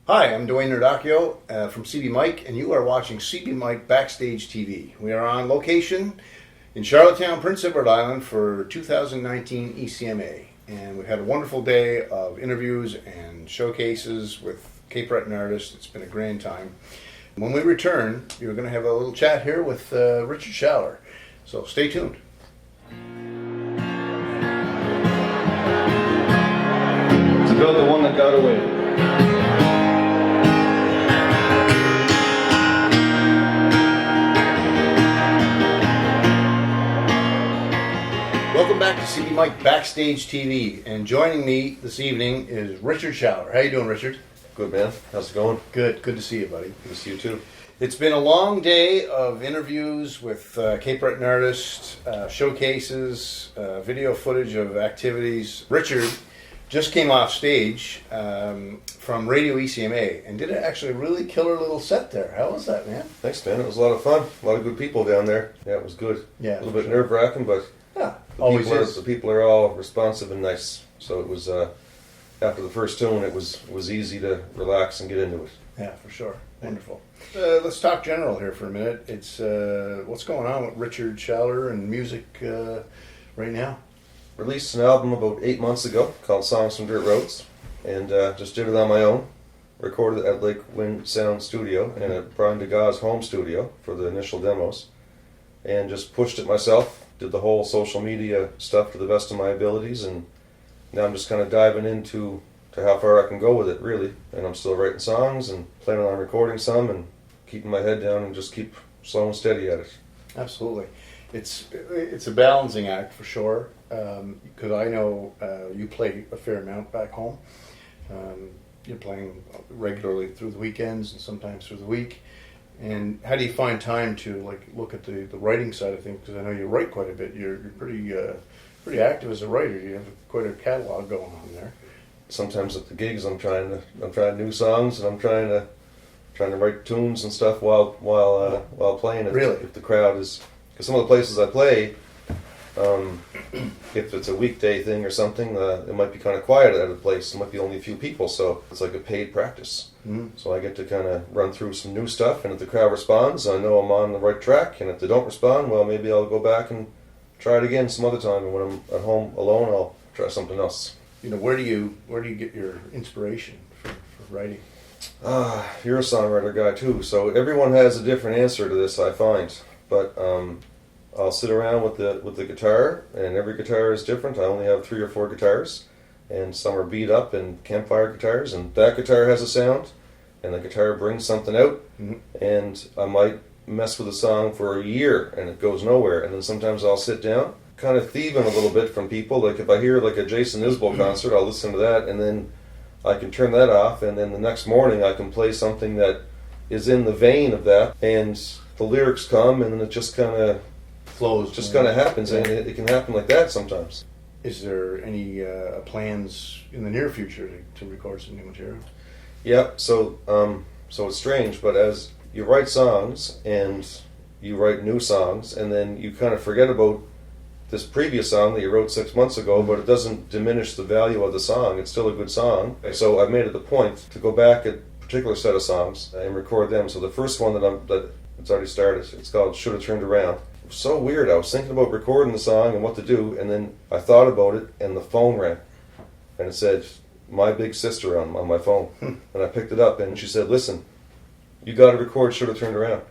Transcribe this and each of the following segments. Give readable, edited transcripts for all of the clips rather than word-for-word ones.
Hi, I'm Dwayne Nerdacchio from CBMIC, and you are watching CBMIC Backstage TV. We are on location in Charlottetown, Prince Edward Island for 2019 ECMA. And we've had a wonderful day of interviews and showcases with Cape Breton artists. It's been a grand time. When we return, you're going to have a little chat here with Richard Schaller. So stay tuned. It's about the one that got away. Welcome back to CBMIC Backstage TV, and joining me this evening is Richard Schaller. How you doing, Richard? Good, man. How's it going? Good to see you, buddy. Good to see you too. It's been a long day of interviews with Cape Breton artists, showcases, video footage of activities. Richard just came off stage from Radio ECMA and did actually a really killer little set there. How was that, man? Thanks, man. It was a lot of fun. A lot of good people down there. Yeah, it was good. Yeah, a little bit nerve-wracking, but the people are all responsive and nice. So it was after the first tune, it was easy to relax and get into it. Yeah, for sure. Wonderful. Let's talk general here for a minute. It's what's going on with Richard Schaller and music right now? Released an album about 8 months ago called Songs from Dirt Roads, and just did it on my own. Recorded it at Lake Wind Sound Studio and at Brian DeGau's home studio for the initial demos, and just pushed it myself. Did the whole social media stuff to the best of my abilities, and now I'm just kind of diving into how far I can go with it, really. And I'm still writing songs and planning on recording some and keeping my head down and just keep slow and steady at it. Absolutely. It's a balancing act for sure, because I know you play a fair amount back home. You're playing regularly through the weekends and sometimes through the week. And how do you find time to look at the writing side of things? Because I know you write quite a bit. You're pretty active as a writer. You have quite a catalog going on there. Sometimes at the gigs, I'm trying new songs, and I'm trying to write tunes and stuff while playing it. Really? If the crowd is, because some of the places I play, if it's a weekday thing or something, it might be kind of quiet at a place. It might be only a few people, so it's like a paid practice. Mm-hmm. So I get to kind of run through some new stuff, and if the crowd responds, I know I'm on the right track. And if they don't respond, well, maybe I'll go back and try it again some other time. And when I'm at home alone, I'll try something else. You know, where do you get your inspiration for writing? You're a songwriter guy too, so everyone has a different answer to this, I find. But I'll sit around with the guitar, and every guitar is different. I only have 3 or 4 guitars, and some are beat up and campfire guitars, and that guitar has a sound, and the guitar brings something out, mm-hmm. and I might mess with a song for a year, and it goes nowhere, and then sometimes I'll sit down, kind of thieving a little bit from people. Like if I hear like a Jason Isbell concert, I'll listen to that, and then I can turn that off, and then the next morning I can play something that is in the vein of that, and the lyrics come, and then it just kind of flows. Just kind of happens, and it can happen like that sometimes. Is there any plans in the near future to record some new material? Yeah, so it's strange, but as you write songs and you write new songs, and then you kind of forget about this previous song that you wrote 6 months ago, but it doesn't diminish the value of the song. It's still a good song. So I've made it a point to go back at a particular set of songs and record them. So the first one that it's already started, it's called Should Have Turned Around. It was so weird. I was thinking about recording the song and what to do, and then I thought about it, and the phone rang. And it said, my big sister on my phone. And I picked it up, and she said, listen, you got to record Should Have Turned Around.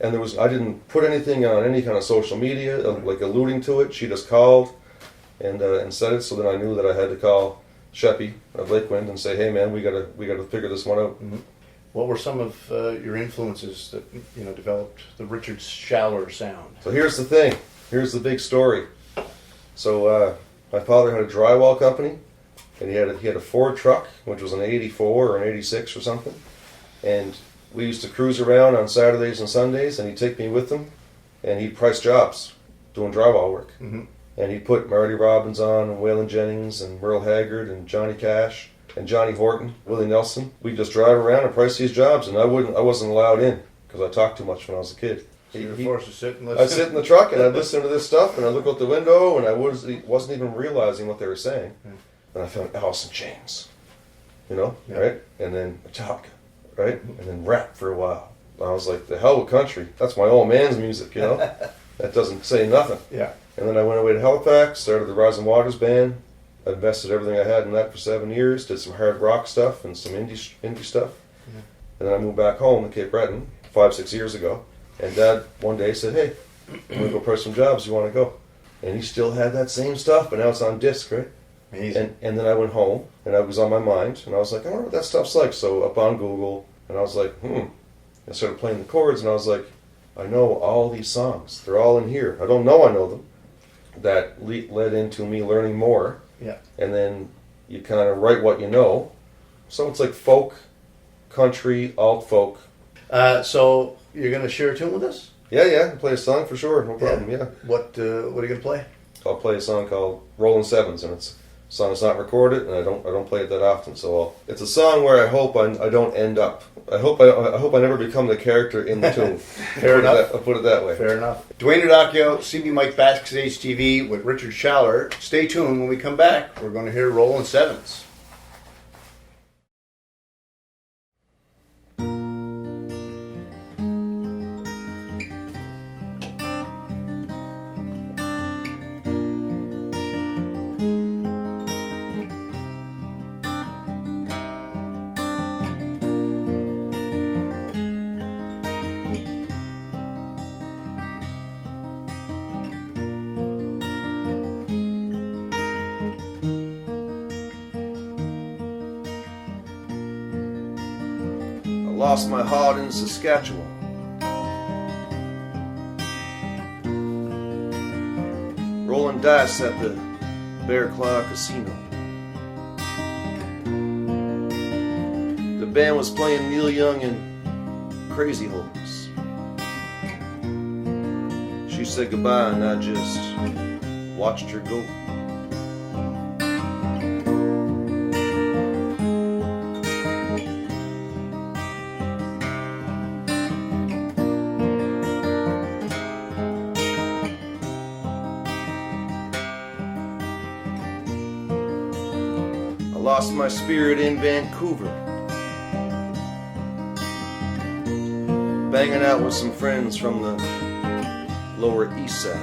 And I didn't put anything on any kind of social media, like alluding to it. She just called and said it, so then I knew that I had to call Sheppy of Lakewind and say, hey man, we gotta figure this one out. Mm-hmm. What were some of your influences that developed the Richard Schaller sound? So here's the thing. Here's the big story. So my father had a drywall company, and he had a Ford truck, which was an 84 or an 86 or something, and we used to cruise around on Saturdays and Sundays, and he'd take me with him, and he'd price jobs doing drywall work. Mm-hmm. And he'd put Marty Robbins on, and Waylon Jennings, and Merle Haggard, and Johnny Cash, and Johnny Horton, Willie Nelson. We'd just drive around and price these jobs, and I wasn't allowed in because I talked too much when I was a kid. So you were forced to sit and listen? I'd sit in the truck, and I'd listen to this stuff, and I'd look out the window, and I wasn't even realizing what they were saying. And I found Alice in Chains. you know, Yeah. right? And then Metallica, right? And then rap for a while. I was like, the hell with country. That's my old man's music, you know? That doesn't say nothing. Yeah. And then I went away to Halifax, started the Rising Waters band. I invested everything I had in that for 7 years, did some hard rock stuff and some indie stuff. Yeah. And then I moved back home to Cape Breton 5-6 years ago. And Dad one day said, hey, I'm going to go press some jobs. You want to go? And he still had that same stuff, but now it's on disc, right? Amazing. And then I went home, and I was on my mind, and I was like, I wonder what that stuff's like. So up on Google, and I was like, I started playing the chords, and I was like, I know all these songs. They're all in here. I don't know I know them. That led into me learning more. Yeah. And then you kind of write what you know. So it's like folk, country, alt folk. So you're going to share a tune with us? Yeah, I'll play a song for sure. No problem, yeah. What are you going to play? I'll play a song called Rollin' Sevens, and it's a song that's not recorded, and I don't play it that often. So it's a song where I hope I don't end up. I hope I never become the character in the tune. Fair enough. I'll put it that way. Fair enough. Dwayne Adacchio, CBMIC Backstage TV with Richard Schaller. Stay tuned. When we come back, we're going to hear Rollin' Sevens. Lost my heart in Saskatchewan. Rolling dice at the Bear Claw Casino. The band was playing Neil Young and Crazy Horse. She said goodbye and I just watched her go. Lost my spirit in Vancouver, banging out with some friends from the Lower East Side.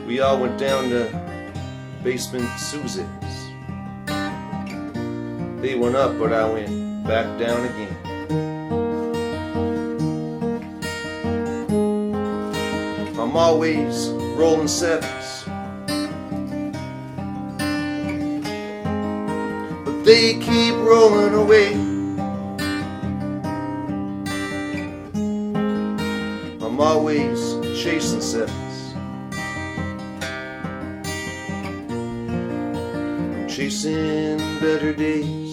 We all went down to Basement Susie's. They went up, but I went back down again. I'm always rolling sevens, they keep rolling away. I'm always chasing sevens. I'm chasing better days.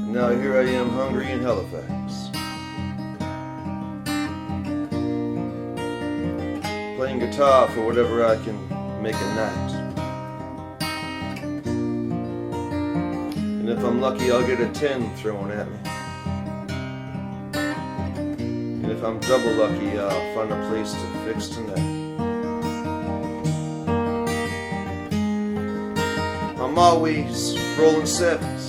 Now here I am hungry in Halifax, playing guitar for whatever I can make a night. And if I'm lucky, I'll get a 10 thrown at me. And if I'm double lucky, I'll find a place to fix tonight. I'm always rolling sevens,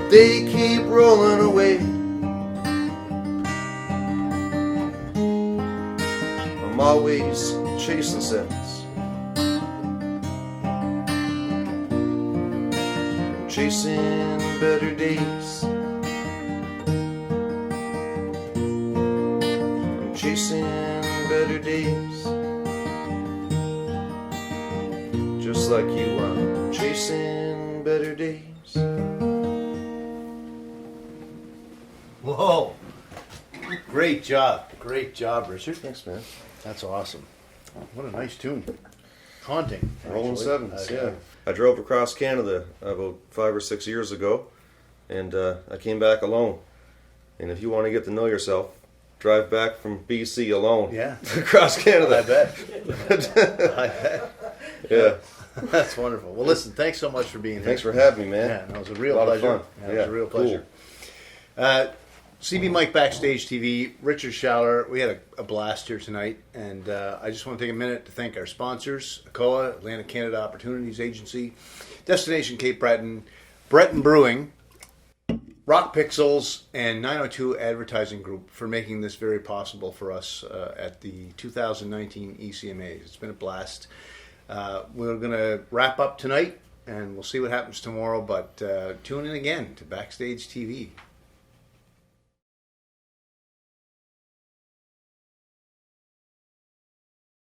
they keep rolling away. I'm always chasing sevens, I'm chasing better days. I'm chasing better days. Just like you, I'm chasing better days. Whoa. Great job, Richard. Thanks, man. That's awesome. What a nice tune. Haunting. Rolling actually. Sevens, yeah. I drove across Canada about 5 or 6 years ago, and I came back alone. And if you want to get to know yourself, drive back from BC alone. Yeah. Across Canada. I bet. I bet. Yeah. That's wonderful. Well, listen, thanks so much for being here. Thanks for having me, man. Yeah, that was a real A lot of pleasure. fun. Yeah, it was a real pleasure. CBMIC Backstage TV, Richard Schaller. We had a blast here tonight, and I just want to take a minute to thank our sponsors, ACOA, Atlantic Canada Opportunities Agency, Destination Cape Breton, Breton Brewing, Rock Pixels, and 902 Advertising Group for making this very possible for us at the 2019 ECMA. It's been a blast. We're going to wrap up tonight, and we'll see what happens tomorrow, but tune in again to Backstage TV.